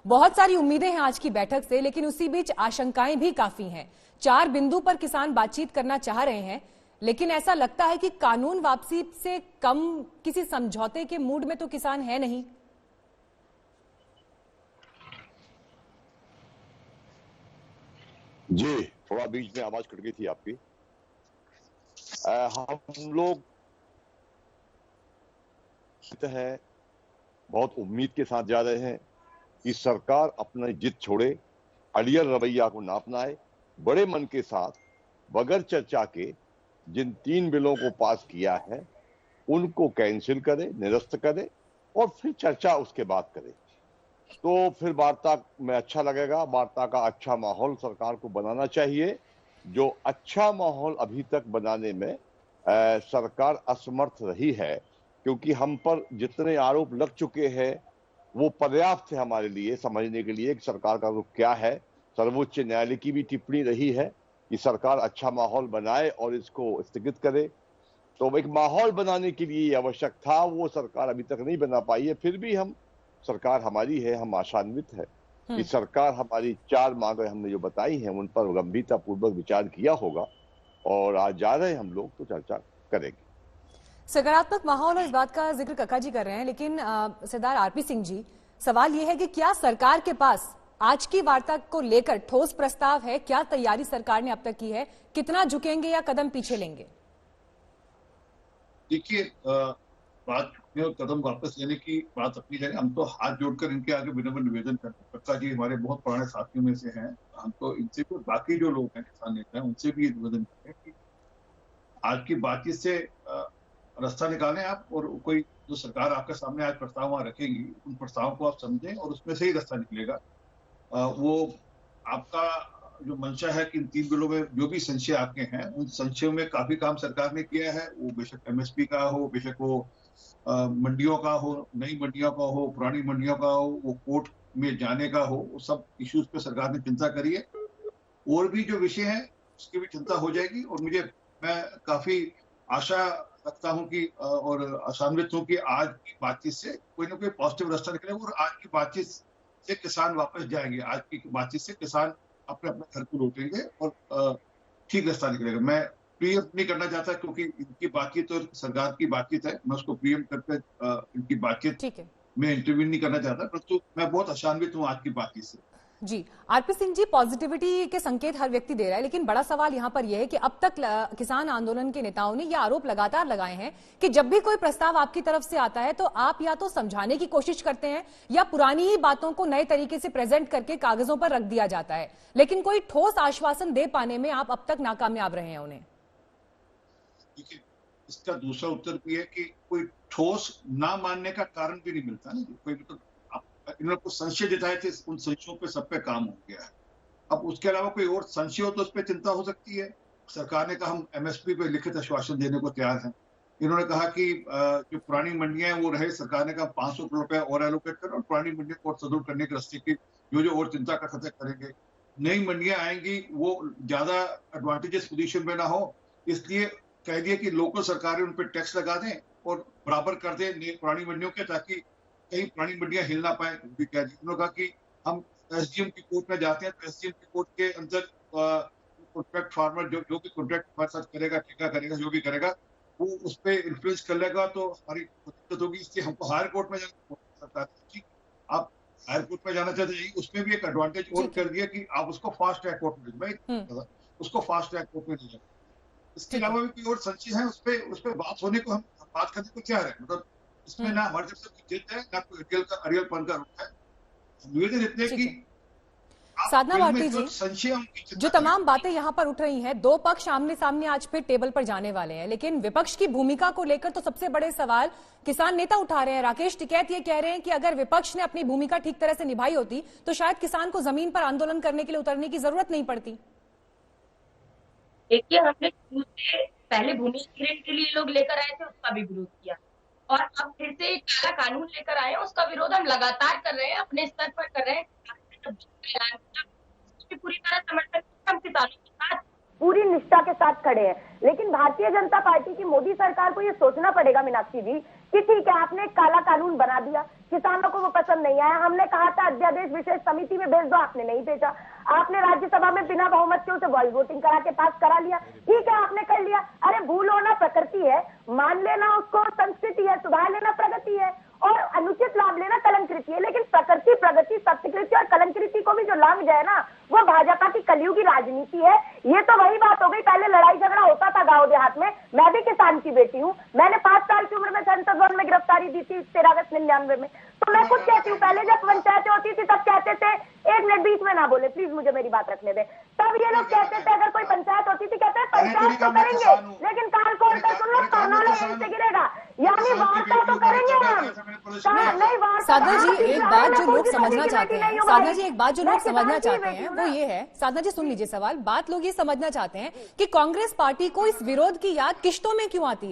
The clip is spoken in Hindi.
बहुत सारी उम्मीदें हैं आज की बैठक से, लेकिन उसी बीच आशंकाएं भी काफी हैं। 4 बिंदु पर किसान बातचीत करना चाह रहे हैं, लेकिन ऐसा लगता है कि कानून वापसी से कम किसी समझौते के मूड में तो किसान है नहीं। जी, थोड़ा बीच में आवाज कट गई थी आपकी। हम लोग है बहुत उम्मीद के साथ जा रहे हैं कि सरकार अपना जिद छोड़े, अड़ियल रवैया को ना अपनाए, बड़े मन के साथ बगैर चर्चा के जिन 3 बिलों को पास किया है उनको कैंसिल करे, निरस्त करे और फिर चर्चा उसके बाद करे। तो फिर वार्ता में अच्छा लगेगा। वार्ता का अच्छा माहौल सरकार को बनाना चाहिए। जो अच्छा माहौल अभी तक बनाने में सरकार असमर्थ रही है, क्योंकि हम पर जितने आरोप लग चुके हैं वो पर्याप्त है हमारे लिए समझने के लिए कि सरकार का रुख क्या है। सर्वोच्च न्यायालय की भी टिप्पणी रही है कि सरकार अच्छा माहौल बनाए और इसको स्थगित करे। तो एक माहौल बनाने के लिए आवश्यक था, वो सरकार अभी तक नहीं बना पाई है। फिर भी हम सरकार हमारी है, हम आशान्वित है कि सरकार हमारी 4 मांगें हमने जो बताई हैं उन पर गंभीरता पूर्वक विचार किया होगा और आज जा रहे हैं हम लोग तो चर्चा करेंगे। सकारात्मक माहौल और इस बात का जिक्र कक्का जी कर रहे हैं, लेकिन सरदार आरपी सिंह जी, सवाल यह है कि क्या सरकार के पास आज की वार्ता को लेकर ठोस प्रस्ताव है? क्या तैयारी सरकार ने अब तक की है? कितना झुकेंगे या कदम पीछे लेंगे? देखिए, बात में और कदम वापस लेने की बात अपनी जगह। हम तो हाथ जोड़कर इनके आगे विनम्र निवेदन करते हैं। कक्का जी हमारे बहुत पुराने साथियों में से हैं। हम तो इनसे भी, बाकी जो लोग हैं किसान नेता हैं, उनसे भी निवेदन करते हैं कि आज की बातचीत से रास्ता निकालें आप, और कोई जो सरकार आपके सामने आज प्रस्ताव वहां रखेगी उन प्रस्तावों को आप समझें और उसमें से ही रास्ता निकलेगा। वो आपका जो मंशा है कि इन 3 बिलों में जो भी संशय आपके हैं, उन संशयों में काफी काम सरकार ने किया है। वो बेशक एमएसपी का हो, बेशक वो मंडियों का हो, नई मंडियों का हो, पुरानी मंडियों का हो, वो कोर्ट में जाने का हो, वो सब इश्यूज पे सरकार ने चिंता करी है। और भी जो विषय है उसकी भी चिंता हो जाएगी। और मैं काफी आशा रखता हूं कि और आशान्वित हूं कि आज की बातचीत से कोई ना कोई पॉजिटिव रास्ता निकलेगा और आज की बातचीत से किसान वापस जाएंगे। आज की बातचीत से किसान अपने अपने घर को लौटेंगे और ठीक रास्ता निकलेगा। मैं प्रियम नहीं करना चाहता क्योंकि इनकी बातचीत और सरकार की बातचीत है, मैं उसको प्रियम करके इनकी बातचीत में इंटरव्यू नहीं करना चाहता, परंतु मैं बहुत आशान्वित हूँ आज की बातचीत से। जी, आरपी सिंह जी, पॉजिटिविटी के संकेत हर व्यक्ति दे रहा है, लेकिन बड़ा सवाल यहां पर यह है कि अब तक किसान आंदोलन के नेताओं ने यह आरोप लगातार लगाए हैं कि जब भी कोई प्रस्ताव आपकी तरफ से आता है तो आप या तो समझाने की कोशिश करते हैं या पुरानी ही बातों को नए तरीके से प्रेजेंट करके कागजों पर रख दिया जाता है, लेकिन कोई ठोस आश्वासन दे पाने में आप अब तक नाकामयाब रहे हैं उन्हें। देखिए, इसका दूसरा उत्तर भी है कि कोई ठोस ना मानने का कारण भी नहीं मिलता ना। कोई मतलब इन्होंने कुछ संशय जताए थे, उन संशयों पे सब पे काम हो गया है। अब उसके अलावा कोई और संशय हो तो उस पर चिंता हो सकती है। सरकार ने कहा हम एमएसपी पे लिखित आश्वासन देने को तैयार हैं। इन्होंने कहा कि जो पुरानी मंडियां हैं वो रहे। सरकार ने कहा 500 करोड़ रुपए और एलोकेट करो और पुरानी मंडियों को और सुदृढ़ करने के रास्ते की जो और चिंता का खतरा करेंगे। नई मंडियां आएंगी वो ज्यादा एडवांटेजेस पोजीशन में ना हो, इसलिए कह दिया कि लोकल सरकारें उन पर टैक्स लगा दें और बराबर कर दें पुरानी मंडियों के, ताकि कहीं पुरानी मंडियां हिल ना पाए। उन्होंने कहा कि हम एसडीएम की कोर्ट में जाते हैं तो एसडीएम की कोर्ट के अंदर कॉन्ट्रैक्ट फार्मर जो भी कॉन्ट्रैक्ट हमारे साथ करेगा, ठेका करेगा, जो भी करेगा वो उस पर इन्फ्लुएंस कर लेगा तो हमारी दिक्कत होगी। इसलिए हमको हायर कोर्ट में जाना सरकार ठीक, आप हायर कोर्ट में जाना चाहते हैं, उसमें भी एक एडवांटेज और कर दिया कि आप उसको फास्ट ट्रैक कोर्ट में उसको फास्ट ट्रैक कोर्ट में ले जाए। इसके अलावा भी कोई और संशय है उस पर बात होने को, हम बात करने को तैयार है। मतलब इसमें ना हमारी तरफ से कुछ जिद है ना कोई अरियलपन का रुख है। निवेदन इतने कि साधना भारती जी, जो तमाम बातें यहां पर उठ रही हैं, 2 पक्ष आमने सामने आज फिर टेबल पर जाने वाले हैं, लेकिन विपक्ष की भूमिका को लेकर तो सबसे बड़े सवाल किसान नेता उठा रहे हैं। राकेश टिकैत ये कह रहे हैं कि अगर विपक्ष ने अपनी भूमिका ठीक तरह से निभाई होती तो शायद किसान को जमीन पर आंदोलन करने के लिए उतरने की जरूरत नहीं पड़ती। देखिए, हमने पहले भूमि अधिग्रहण के लिए लोग लेकर आए थे, उसका भी विरोध किया और अब फिर से एक काला कानून लेकर आए हैं, उसका विरोध हम लगातार कर रहे हैं, अपने स्तर पर कर रहे हैं। पूरी तरह समर्थन हम किसानों के साथ पूरी निष्ठा के साथ खड़े हैं। लेकिन भारतीय जनता पार्टी की मोदी सरकार को ये सोचना पड़ेगा मीनाक्षी जी कि ठीक है आपने काला कानून बना दिया, किसानों को वो पसंद नहीं आया। हमने कहा था अध्यादेश विशेष समिति में भेज दो, आपने नहीं भेजा। आपने राज्यसभा में बिना बहुमत के उसे वॉइस वोटिंग करा के पास करा लिया। ठीक है, आपने कर लिया। अरे भूल होना प्रकृति है, मान लेना उसको संस्कृति है, सुधार लेना प्रगति है, और अनुचित लाभ लेना कलंकृति है। लेकिन प्रकृति, प्रगति, सत्यकृति और कलंकृति को भी जो लांग जाए ना, वो भाजपा की कलयुगी राजनीति है। ये तो वही बात हो गई, पहले लड़ाई झगड़ा होता था गांव देहात में। मैं भी किसान की बेटी हूँ, मैंने 5 साल की उम्र में संसद भवन में गिरफ्तारी दी थी 13 अगस्त 99 में। तो मैं खुद कहती हूँ, पहले जब पंचायतें होती थी तब कहते थे, एक मिनट बीच में ना बोले प्लीज, मुझे मेरी बात रखने दे। तब ये लोग कहते थे, अगर कोई पंचायत होती थी, कहते हैं पंचायत तो करेंगे लेकिन काल खोल कर सुन लो, कर्नाला यहीं से गिरेगा। यानी वार्ता तो करेंगे हम, नहीं वार्ता। साधना जी, एक बात जो लोग समझना चाहते हैं, साधना जी एक बात जो लोग समझना चाहते हैं वो ये है, साधना जी सुन लीजिए सवाल, बात लोग ये समझना चाहते हैं कि कांग्रेस पार्टी को इस विरोध की याद किश्तों में क्यों आती है।